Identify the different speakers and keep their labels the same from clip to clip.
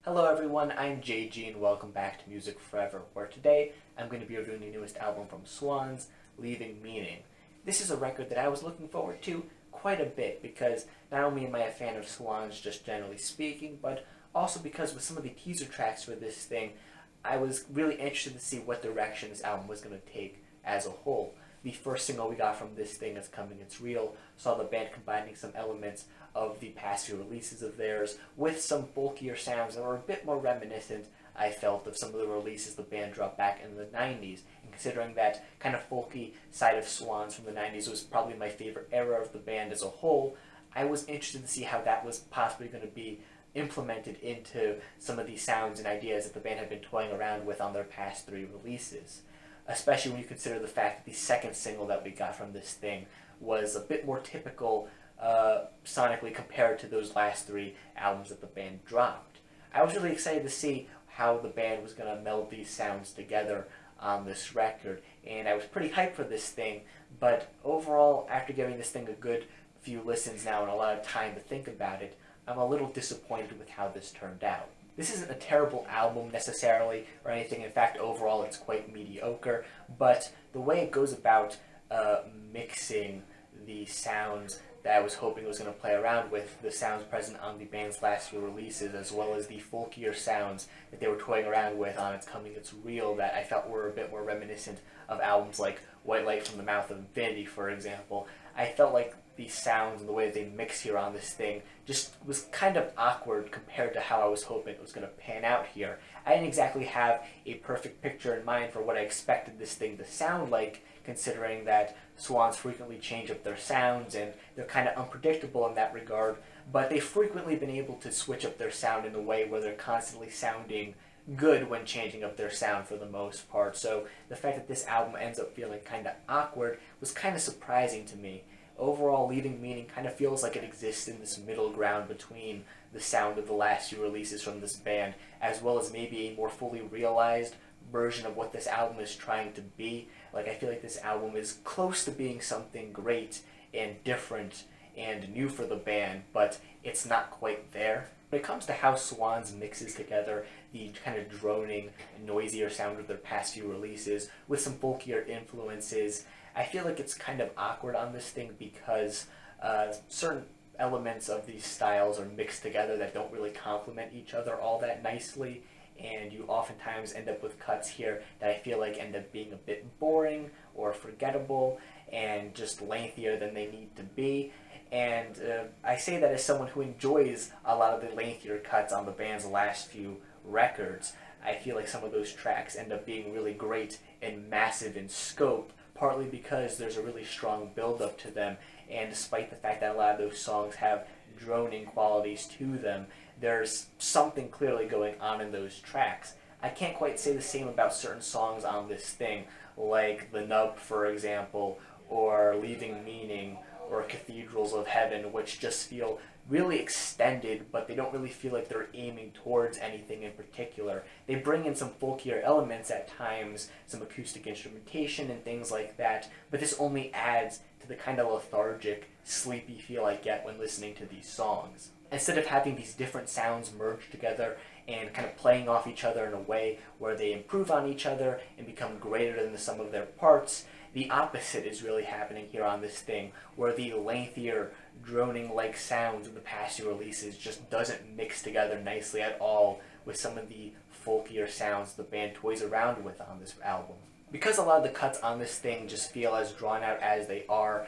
Speaker 1: Hello everyone, I'm JG and welcome back to Music Forever, where today I'm going to be reviewing the newest album from Swans, Leaving Meaning. This is a record that I was looking forward to quite a bit because not only am I a fan of Swans just generally speaking, but also because with some of the teaser tracks for this thing, I was really interested to see what direction this album was going to take as a whole. The first single we got from this thing is Coming It's Real, saw the band combining some elements of the past few releases of theirs with some folkier sounds that were a bit more reminiscent, I felt, of some of the releases the band dropped back in the 90s. And considering that kind of folky side of Swans from the 90s was probably my favorite era of the band as a whole, I was interested to see how that was possibly going to be implemented into some of these sounds and ideas that the band had been toying around with on their past three releases. Especially when you consider the fact that the second single that we got from this thing was a bit more typical sonically compared to those last three albums that the band dropped. I was really excited to see how the band was going to meld these sounds together on this record, and I was pretty hyped for this thing, but overall, after giving this thing a good few listens now and a lot of time to think about it, I'm a little disappointed with how this turned out. This isn't a terrible album necessarily or anything. In fact, overall it's quite mediocre, but the way it goes about mixing the sounds that I was hoping it was going to play around with, the sounds present on the band's last few releases, as well as the folkier sounds that they were toying around with on It's Coming It's Real, that I felt were a bit more reminiscent of albums like White Light from the Mouth of Infinity, for example. I felt like the sounds and the way that they mix here on this thing just was kind of awkward compared to how I was hoping it was going to pan out here. I didn't exactly have a perfect picture in mind for what I expected this thing to sound like, considering that Swans frequently change up their sounds and they're kind of unpredictable in that regard, but they've frequently been able to switch up their sound in a way where they're constantly sounding good when changing up their sound for the most part. So the fact that this album ends up feeling kind of awkward was kind of surprising to me. Overall, Leaving Meaning kind of feels like it exists in this middle ground between the sound of the last few releases from this band, as well as maybe a more fully realized version of what this album is trying to be. Like, I feel like this album is close to being something great and different and new for the band, but it's not quite there. When it comes to how Swans mixes together the kind of droning, noisier sound of their past few releases with some folkier influences, I feel like it's kind of awkward on this thing because certain elements of these styles are mixed together that don't really complement each other all that nicely, and you oftentimes end up with cuts here that I feel like end up being a bit boring or forgettable and just lengthier than they need to be. And I say that as someone who enjoys a lot of the lengthier cuts on the band's last few records. I feel like some of those tracks end up being really great and massive in scope, partly because there's a really strong build-up to them, and despite the fact that a lot of those songs have droning qualities to them, there's something clearly going on in those tracks. I can't quite say the same about certain songs on this thing, like The Nub, for example, or Leaving Meaning, or Cathedrals of Heaven, which just feel really extended, but they don't really feel like they're aiming towards anything in particular. They bring in some folkier elements at times, some acoustic instrumentation and things like that, but this only adds to the kind of lethargic, sleepy feel I get when listening to these songs. Instead of having these different sounds merged together and kind of playing off each other in a way where they improve on each other and become greater than the sum of their parts, the opposite is really happening here on this thing, where the lengthier, droning-like sounds of the past few releases just doesn't mix together nicely at all with some of the folkier sounds the band toys around with on this album. Because a lot of the cuts on this thing just feel as drawn out as they are,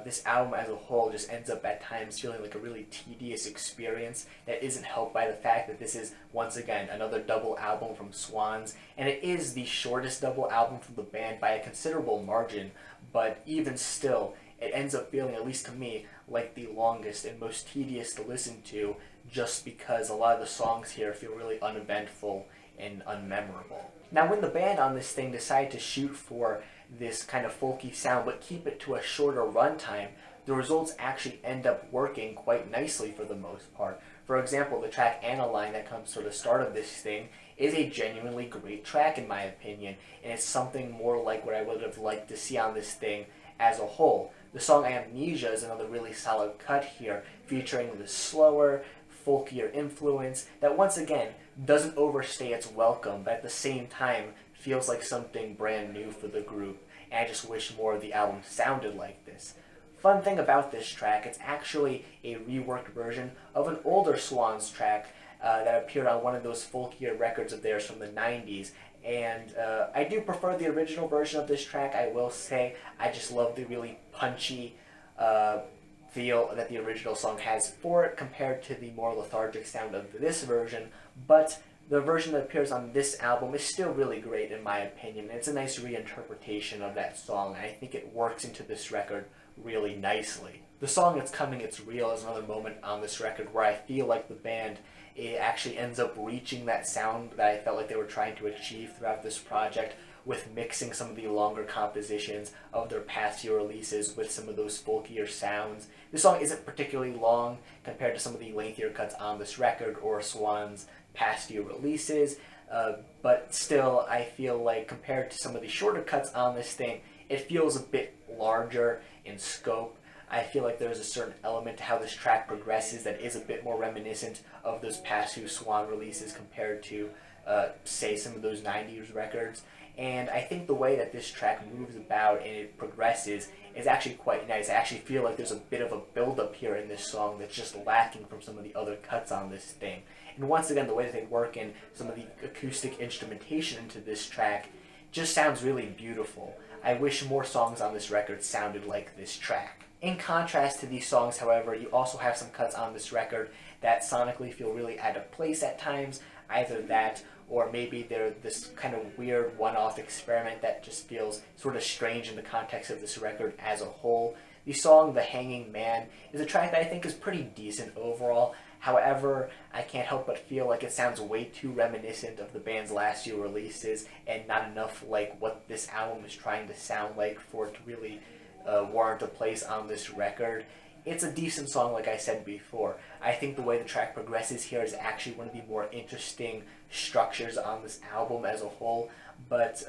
Speaker 1: this album as a whole just ends up at times feeling like a really tedious experience that isn't helped by the fact that this is, once again, another double album from Swans, and it is the shortest double album from the band by a considerable margin, but even still, it ends up feeling, at least to me, like the longest and most tedious to listen to, just because a lot of the songs here feel really uneventful and unmemorable. Now, when the band on this thing decided to shoot for this kind of folky sound but keep it to a shorter runtime, the results actually end up working quite nicely for the most part. For example, the track Aniline that comes to the start of this thing is a genuinely great track in my opinion, and it's something more like what I would have liked to see on this thing as a whole. The song Amnesia is another really solid cut here, featuring the slower, folkier influence that once again doesn't overstay its welcome, but at the same time feels like something brand new for the group, and I just wish more of the album sounded like this. Fun thing about this track, it's actually a reworked version of an older Swans track that appeared on one of those folkier records of theirs from the 90s. And I do prefer the original version of this track, I will say. I just love the really punchy feel that the original song has for it compared to the more lethargic sound of this version. But the version that appears on this album is still really great in my opinion. It's a nice reinterpretation of that song, and I think it works into this record really nicely. The song It's Coming, It's Real is another moment on this record where I feel like the band actually ends up reaching that sound that I felt like they were trying to achieve throughout this project, with mixing some of the longer compositions of their past few releases with some of those folkier sounds. This song isn't particularly long compared to some of the lengthier cuts on this record or Swans' past few releases, but still I feel like compared to some of the shorter cuts on this thing, it feels a bit larger in scope. I feel like there's a certain element to how this track progresses that is a bit more reminiscent of those past few Swan releases compared to, say, some of those 90s records. And I think the way that this track moves about and it progresses is actually quite nice. I actually feel like there's a bit of a build-up here in this song that's just lacking from some of the other cuts on this thing. And once again, the way that they work in some of the acoustic instrumentation into this track just sounds really beautiful. I wish more songs on this record sounded like this track. In contrast to these songs, however, you also have some cuts on this record that sonically feel really out of place at times. Either that, or maybe they're this kind of weird one-off experiment that just feels sort of strange in the context of this record as a whole. The song The Hanging Man is a track that I think is pretty decent overall. However, I can't help but feel like it sounds way too reminiscent of the band's last few releases and not enough like what this album is trying to sound like for it to really warrant a place on this record. It's a decent song, like I said before. I think the way the track progresses here is actually one of the more interesting structures on this album as a whole, but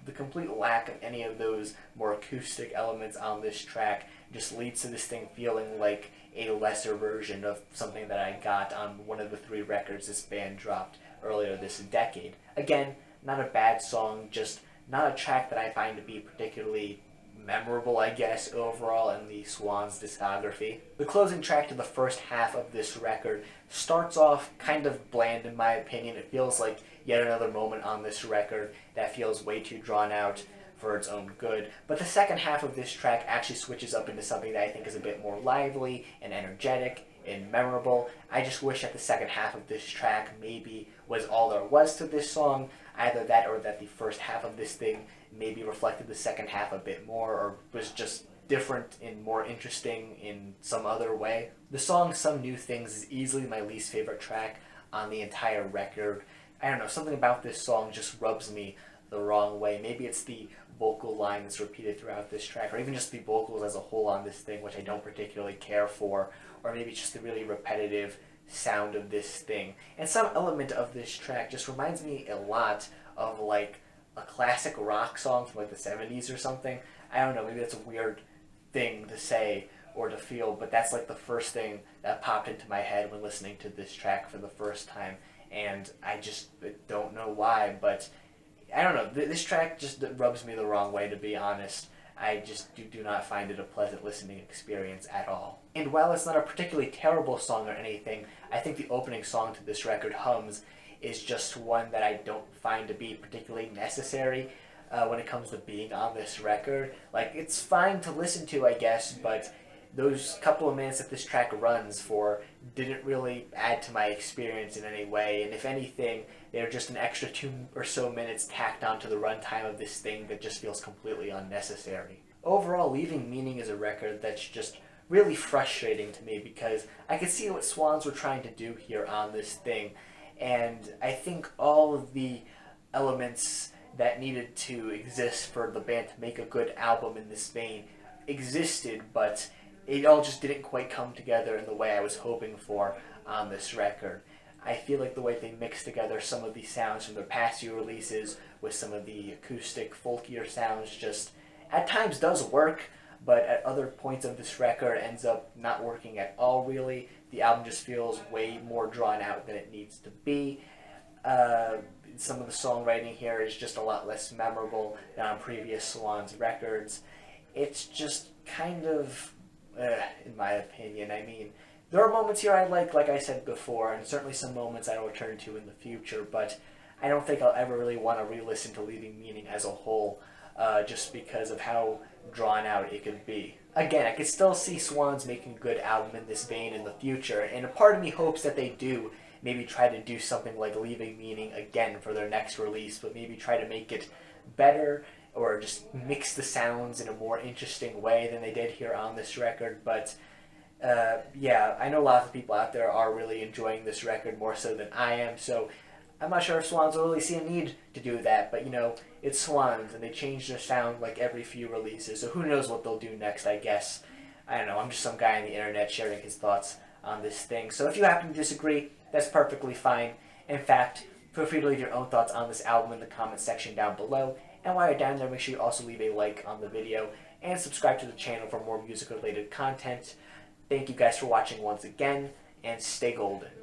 Speaker 1: the complete lack of any of those more acoustic elements on this track just leads to this thing feeling like a lesser version of something that I got on one of the 3 records this band dropped earlier this decade. Again, not a bad song, just not a track that I find to be particularly memorable, I guess, overall in the Swans discography. The closing track to the first half of this record starts off kind of bland in my opinion. It feels like yet another moment on this record that feels way too drawn out for its own good. But the second half of this track actually switches up into something that I think is a bit more lively and energetic and memorable. I just wish that the second half of this track maybe was all there was to this song. Either that or that the first half of this thing maybe reflected the second half a bit more or was just different and more interesting in some other way. The song Some New Things is easily my least favorite track on the entire record. I don't know, something about this song just rubs me the wrong way. Maybe it's the vocal line that's repeated throughout this track, or even just the vocals as a whole on this thing, which I don't particularly care for, or maybe it's just the really repetitive sound of this thing. And some element of this track just reminds me a lot of like a classic rock song from like the 70s or something. I don't know, maybe that's a weird thing to say or to feel, but that's like the first thing that popped into my head when listening to this track for the first time, and I just don't know why, but I don't know, this track just rubs me the wrong way, to be honest. I just do not find it a pleasant listening experience at all. And while it's not a particularly terrible song or anything, I think the opening song to this record, Hums, is just one that I don't find to be particularly necessary when it comes to being on this record. Like, it's fine to listen to, I guess, but those couple of minutes that this track runs for didn't really add to my experience in any way, and if anything, they're just an extra 2 or so minutes tacked onto the runtime of this thing that just feels completely unnecessary. Overall, Leaving Meaning is a record that's just really frustrating to me because I could see what Swans were trying to do here on this thing, and I think all of the elements that needed to exist for the band to make a good album in this vein existed, but it all just didn't quite come together in the way I was hoping for on this record. I feel like the way they mixed together some of the sounds from their past few releases with some of the acoustic, folkier sounds just at times does work, but at other points of this record it ends up not working at all, really. The album just feels way more drawn out than it needs to be. Some of the songwriting here is just a lot less memorable than on previous Swans records. It's just kind of, in my opinion, I mean, there are moments here I like I said before, and certainly some moments I will return to in the future, but I don't think I'll ever really want to re-listen to Leaving Meaning as a whole, just because of how drawn out it could be. Again, I could still see Swans making a good album in this vein in the future, and a part of me hopes that they do maybe try to do something like Leaving Meaning again for their next release, but maybe try to make it better, or just mix the sounds in a more interesting way than they did here on this record. But yeah, I know a lot of people out there are really enjoying this record more so than I am, so I'm not sure if Swans will really see a need to do that, but you know, it's Swans, and they change their sound like every few releases, so who knows what they'll do next, I guess. I don't know, I'm just some guy on the internet sharing his thoughts on this thing. So if you happen to disagree, that's perfectly fine. In fact, feel free to leave your own thoughts on this album in the comment section down below. And while you're down there, make sure you also leave a like on the video and subscribe to the channel for more music-related content. Thank you guys for watching once again, and stay golden.